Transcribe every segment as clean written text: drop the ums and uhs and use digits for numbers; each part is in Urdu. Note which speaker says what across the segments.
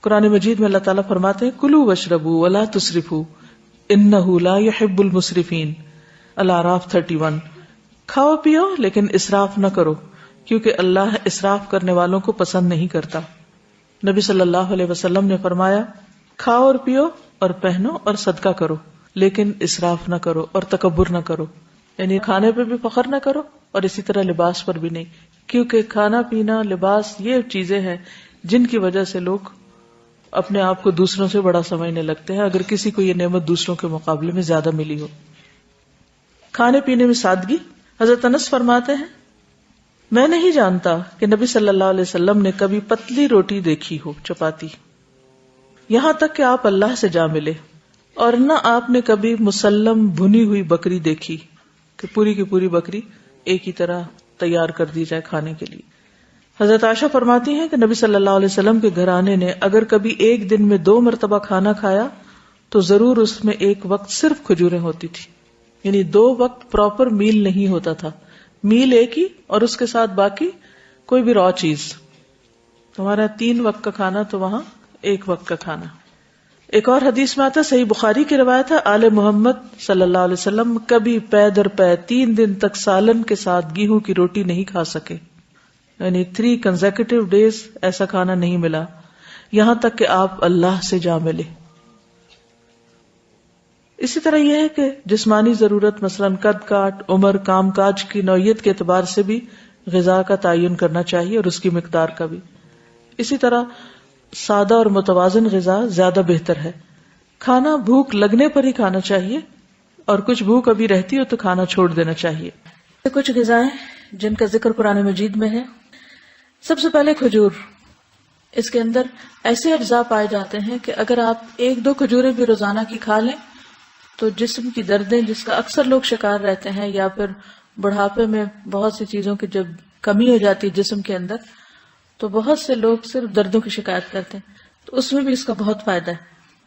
Speaker 1: قرآن مجید میں اللہ تعالیٰ فرماتے ہیں کلوا واشربوا ولا تسرفوا انہ لا يحب المسرفین، الاعراف 31۔ کھاؤ پیو لیکن اسراف نہ کرو، کیونکہ اللہ اسراف کرنے والوں کو پسند نہیں کرتا۔ نبی صلی اللہ علیہ وسلم نے فرمایا کھاؤ اور پیو اور پہنو اور صدقہ کرو، لیکن اسراف نہ کرو اور تکبر نہ کرو، یعنی کھانے پہ بھی فخر نہ کرو اور اسی طرح لباس پر بھی نہیں، کیونکہ کھانا پینا لباس یہ چیزیں ہیں جن کی وجہ سے لوگ اپنے آپ کو دوسروں سے بڑا سمجھنے لگتے ہیں، اگر کسی کو یہ نعمت دوسروں کے مقابلے میں زیادہ ملی ہو۔ کھانے پینے میں سادگی۔ حضرت انس فرماتے ہیں میں نہیں جانتا کہ نبی صلی اللہ علیہ وسلم نے کبھی پتلی روٹی دیکھی ہو، چپاتی، یہاں تک کہ آپ اللہ سے جا ملے، اور نہ آپ نے کبھی مسلم بھنی ہوئی بکری دیکھی کہ پوری کی پوری بکری ایک ہی طرح تیار کر دی جائے کھانے کے لیے۔ حضرت عائشہ فرماتی ہیں کہ نبی صلی اللہ علیہ وسلم کے گھرانے نے اگر کبھی ایک دن میں 2 مرتبہ کھانا کھایا تو ضرور اس میں ایک وقت صرف کھجوریں ہوتی تھی، یعنی 2 وقت پراپر میل نہیں ہوتا تھا، میل ایک ہی اور اس کے ساتھ باقی کوئی بھی را چیز۔ تمہارا 3 وقت کا کھانا تو وہاں 1 وقت کا کھانا۔ ایک اور حدیث میں آتا، صحیح بخاری کی روایت ہے، آل محمد صلی اللہ علیہ وسلم کبھی پے در پے 3 دن تک سالن کے ساتھ گیہوں کی روٹی نہیں کھا سکے، یعنی 3 کنزیکٹیو ڈیز ایسا کھانا نہیں ملا، یہاں تک کہ آپ اللہ سے جا ملے۔ اسی طرح یہ ہے کہ جسمانی ضرورت مثلا قد کاٹ، عمر، کام کاج کی نوعیت کے اعتبار سے بھی غذا کا تعین کرنا چاہیے اور اس کی مقدار کا بھی۔ اسی طرح سادہ اور متوازن غذا زیادہ بہتر ہے۔ کھانا بھوک لگنے پر ہی کھانا چاہیے، اور کچھ بھوک ابھی رہتی ہو تو کھانا چھوڑ دینا چاہیے۔ کچھ غذائیں جن کا ذکر قرآن مجید میں ہے۔ سب سے پہلے کھجور، اس کے اندر ایسے اجزاء پائے جاتے ہیں کہ اگر آپ 1-2 کھجوریں بھی روزانہ کی کھا لیں تو جسم کی دردیں جس کا اکثر لوگ شکار رہتے ہیں، یا پھر بڑھاپے میں بہت سی چیزوں کی جب کمی ہو جاتی ہے جسم کے اندر تو بہت سے لوگ صرف دردوں کی شکایت کرتے ہیں، تو اس میں بھی اس کا بہت فائدہ ہے۔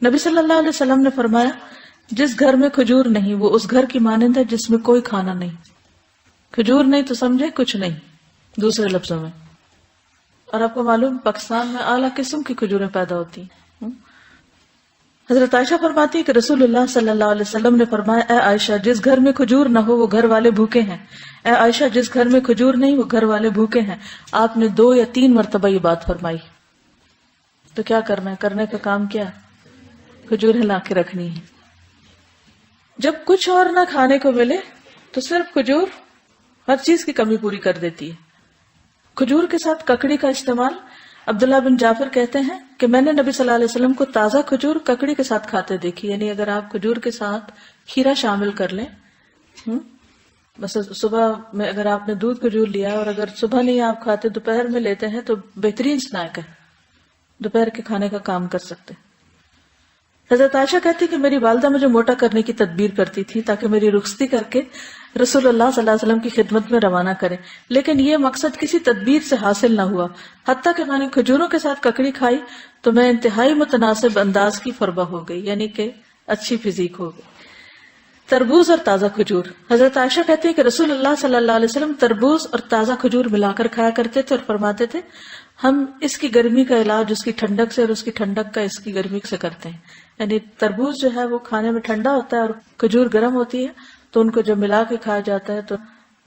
Speaker 1: نبی صلی اللہ علیہ وسلم نے فرمایا جس گھر میں کھجور نہیں وہ اس گھر کی مانند ہے جس میں کوئی کھانا نہیں۔ کھجور نہیں تو سمجھے کچھ نہیں دوسرے لفظوں میں۔ اور آپ کو معلوم پاکستان میں اعلیٰ قسم کی کھجوریں پیدا ہوتی ہیں۔ حضرت عائشہ فرماتی ہے کہ رسول اللہ صلی اللہ علیہ وسلم نے فرمایا اے عائشہ جس گھر میں کھجور نہ ہو وہ گھر والے بھوکے ہیں، اے عائشہ جس گھر میں کھجور نہیں وہ گھر والے بھوکے ہیں۔ آپ نے 2 یا 3 مرتبہ یہ بات فرمائی۔ تو کیا کرنا ہے؟ کرنے کا کام کیا؟ کھجوریں لا کے رکھنی ہے۔ جب کچھ اور نہ کھانے کو ملے تو صرف کھجور ہر چیز کی کمی پوری کر دیتی ہے۔ کھجور کے ساتھ ککڑی کا استعمال، عبداللہ بن جعفر کہتے ہیں کہ میں نے نبی صلی اللہ علیہ وسلم کو تازہ کھجور ککڑی کے ساتھ کھاتے دیکھی، یعنی اگر آپ کھجور کے ساتھ کھیرا شامل کر لیں، بس صبح میں اگر آپ نے دودھ کھجور لیا اور اگر صبح نہیں آپ کھاتے دوپہر میں لیتے ہیں تو بہترین سنیک ہے، دوپہر کے کھانے کا کام کر سکتے۔ حضرت عائشہ کہتی کہ میری والدہ مجھے موٹا کرنے کی تدبیر کرتی تھی تاکہ میری رخصتی کر کے رسول اللہ صلی اللہ علیہ وسلم کی خدمت میں روانہ کرے، لیکن یہ مقصد کسی تدبیر سے حاصل نہ ہوا۔ حتیٰ کہ میں نے کھجوروں کے ساتھ ککڑی کھائی تو میں انتہائی متناسب انداز کی فربہ ہو گئی، یعنی کہ اچھی فزیک ہو گئی۔ تربوز اور تازہ کھجور، حضرت عائشہ کہتی ہے کہ رسول اللہ صلی اللہ علیہ وسلم تربوز اور تازہ کھجور ملا کر کھایا کرتے تھے اور فرماتے تھے ہم اس کی گرمی کا علاج اس کی ٹھنڈک سے اور اس کی ٹھنڈک کا اس کی گرمی سے کرتے ہیں۔ یعنی تربوز جو ہے وہ کھانے میں ٹھنڈا ہوتا ہے اور کھجور گرم ہوتی ہے، تو ان کو جب ملا کے کھایا جاتا ہے تو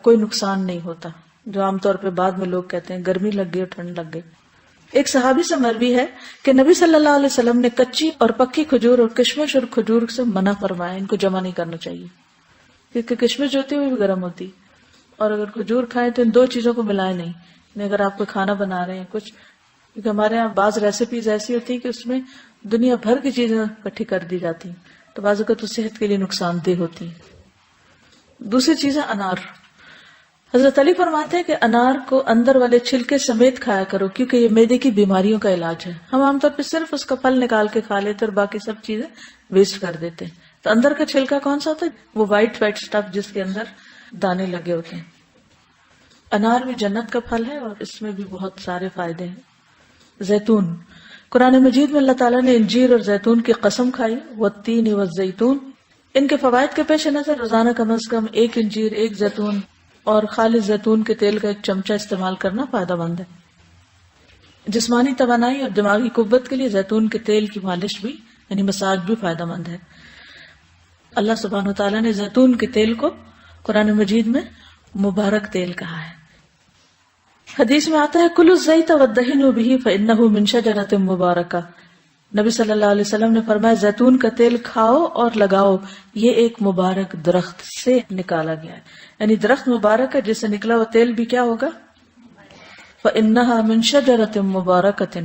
Speaker 1: کوئی نقصان نہیں ہوتا، جو عام طور پہ بعد میں لوگ کہتے ہیں گرمی لگ گئی اور ٹھنڈ لگ گئی۔ ایک صحابی سے مروی ہے کہ نبی صلی اللہ علیہ وسلم نے کچی اور پکی کھجور اور کشمش اور کھجور سے منع فرمایا، ان کو جمع نہیں کرنا چاہیے، کیونکہ کشمش جو ہوتی ہے وہ بھی گرم ہوتی، اور اگر کھجور کھائیں تو ان 2 چیزوں کو ملائے نہیں۔ یعنی اگر آپ کو کھانا بنا رہے ہیں کچھ، کیونکہ ہمارے یہاں بعض ریسیپیز ایسی ہوتی ہیں کہ اس میں دنیا بھر کی چیزیں اکٹھی کر دی جاتی ہیں، تو بعض اوقات صحت کے لیے نقصان دہ ہوتی ہیں۔ دوسری چیز ہے انار۔ حضرت علی فرماتے ہیں کہ انار کو اندر والے چھلکے سمیت کھایا کرو کیونکہ یہ معدے کی بیماریوں کا علاج ہے۔ ہم عام طور پہ صرف اس کا پھل نکال کے کھا لیتے اور باقی سب چیزیں ویسٹ کر دیتے ہیں، تو اندر کا چھلکا کون سا ہوتا ہے؟ وہ وائٹ سٹف جس کے اندر دانے لگے ہوتے ہیں۔ انار بھی جنت کا پھل ہے اور اس میں بھی بہت سارے فائدے ہیں۔ زیتون، قرآن مجید میں اللہ تعالیٰ نے انجیر اور زیتون کی قسم کھائی، والتین والزیتون۔ ان کے فوائد کے پیش نظر روزانہ کم از کم 1 انجیر، 1 زیتون اور خالص زیتون کے تیل کا 1 چمچہ استعمال کرنا فائدہ مند ہے۔ جسمانی توانائی اور دماغی قوت کے لیے زیتون کے تیل کی مالش بھی یعنی مساج بھی فائدہ مند ہے۔ اللہ سبحانہ وتعالیٰ نے زیتون کے تیل کو قرآن مجید میں مبارک تیل کہا ہے۔ حدیث میں آتا ہے کلوا الزیت وادہنوا بہ فانہ من شجرۃ مبارکہ، نبی صلی اللہ علیہ وسلم نے فرمایا زیتون کا تیل کھاؤ اور لگاؤ، یہ ایک مبارک درخت سے نکالا گیا ہے، یعنی درخت مبارک ہے جس سے نکلا وہ تیل بھی کیا ہوگا، فانہا من شجرۃ مبارکۃ۔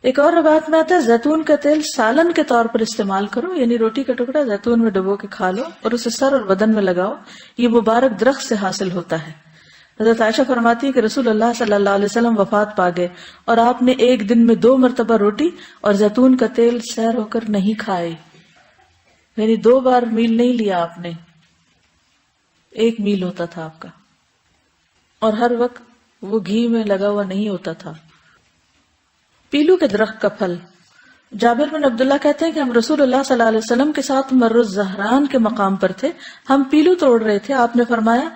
Speaker 1: ایک اور روایت میں آتا ہے زیتون کا تیل سالن کے طور پر استعمال کرو، یعنی روٹی کا ٹکڑا زیتون میں ڈبو کے کھا لو اور اسے سر اور بدن میں لگاؤ، یہ مبارک درخت سے حاصل ہوتا ہے۔ حضرت عائشہ فرماتی ہے کہ رسول اللہ صلی اللہ علیہ وسلم وفات پا گئے اور آپ نے ایک دن میں 2 مرتبہ روٹی اور زیتون کا تیل سیر ہو کر نہیں کھائے، یعنی 2 بار میل نہیں لیا آپ نے، 1 میل ہوتا تھا آپ کا، اور ہر وقت وہ گھی میں لگا ہوا نہیں ہوتا تھا۔ پیلو کے درخت کا پھل، جابر بن عبداللہ کہتے ہیں کہ ہم رسول اللہ صلی اللہ علیہ وسلم کے ساتھ مر الزہران کے مقام پر تھے، ہم پیلو توڑ رہے تھے، آپ نے فرمایا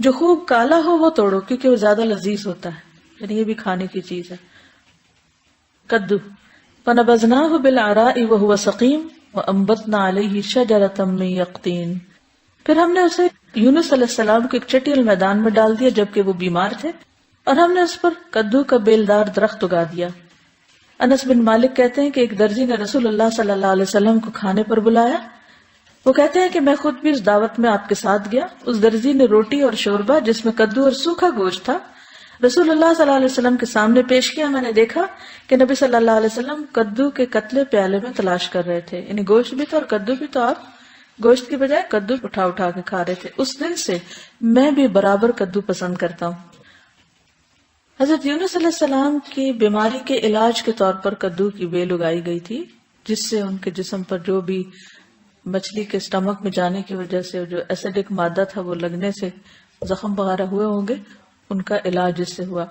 Speaker 1: جو خوب کالا ہو وہ توڑو کیونکہ وہ زیادہ لذیذ ہوتا ہے، یعنی یہ بھی کھانے کی چیز ہے۔ کدو، فنبذناہ بالعراء وہو سقیم وانبتنا علیہ شجرۃ من یقطین، پھر ہم نے اسے یونس علیہ السلام کو ایک چٹیل میدان میں ڈال دیا جبکہ وہ بیمار تھے، اور ہم نے اس پر کدو کا بیلدار درخت اگا دیا۔ انس بن مالک کہتے ہیں کہ ایک درزی نے رسول اللہ صلی اللہ علیہ وسلم کو کھانے پر بلایا، وہ کہتے ہیں کہ میں خود بھی اس دعوت میں آپ کے ساتھ گیا، اس درزی نے روٹی اور شوربہ جس میں کدو اور سوکھا گوشت تھا رسول اللہ صلی اللہ علیہ وسلم کے سامنے پیش کیا۔ میں نے دیکھا کہ نبی صلی اللہ علیہ وسلم کدو کے قتلے پیالے میں تلاش کر رہے تھے، یعنی گوشت بھی تھا اور کدو بھی، تو آپ گوشت کی بجائے کدو اٹھا اٹھا کے کھا رہے تھے۔ اس دن سے میں بھی برابر کدو پسند کرتا ہوں۔ حضرت یونس علیہ السلام کی بیماری کے علاج کے طور پر کدو کی بیل اگائی گئی تھی، جس سے ان کے جسم پر جو بھی مچھلی کے اسٹمک میں جانے کی وجہ سے جو ایسیڈک مادہ تھا وہ لگنے سے زخم وغیرہ ہوئے ہوں گے، ان کا علاج اس سے ہوا۔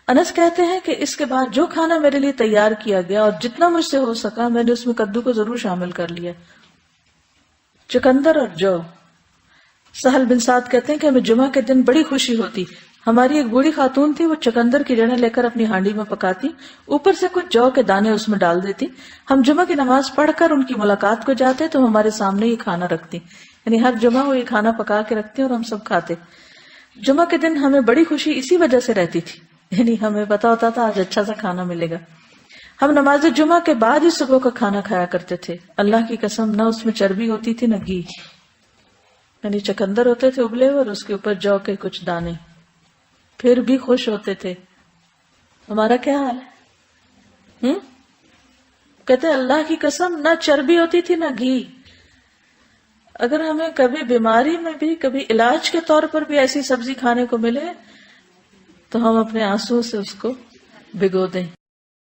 Speaker 1: انس کہتے ہیں کہ اس کے بعد جو کھانا میرے لیے تیار کیا گیا اور جتنا مجھ سے ہو سکا میں نے اس میں کدو کو ضرور شامل کر لیا۔ چقندر اور جو، سہل بن سعد کہتے ہیں کہ ہمیں جمعہ کے دن بڑی خوشی ہوتی، ہماری ایک بوڑھی خاتون تھی، وہ چقندر کی جڑیں لے کر اپنی ہانڈی میں پکاتی، اوپر سے کچھ جو کے دانے اس میں ڈال دیتی، ہم جمعہ کی نماز پڑھ کر ان کی ملاقات کو جاتے تو ہمارے سامنے یہ کھانا رکھتی، یعنی ہر جمعہ وہ یہ کھانا پکا کے رکھتی اور ہم سب کھاتے۔ جمعہ کے دن ہمیں بڑی خوشی اسی وجہ سے رہتی تھی، یعنی ہمیں پتا ہوتا تھا آج اچھا سا کھانا ملے گا۔ ہم نماز جمعہ کے بعد ہی صبح کا کھانا کھایا کرتے تھے، اللہ کی قسم نہ اس میں چربی ہوتی تھی نہ گھی، یعنی چقندر ہوتے تھے ابلے اور اس کے اوپر جو کے کچھ دانے، پھر بھی خوش ہوتے تھے۔ ہمارا کیا حال ہے؟ کہتے اللہ کی قسم نہ چربی ہوتی تھی نہ گھی۔ اگر ہمیں کبھی بیماری میں بھی کبھی علاج کے طور پر بھی ایسی سبزی کھانے کو ملے تو ہم اپنے آنسو سے اس کو بھگو دیں۔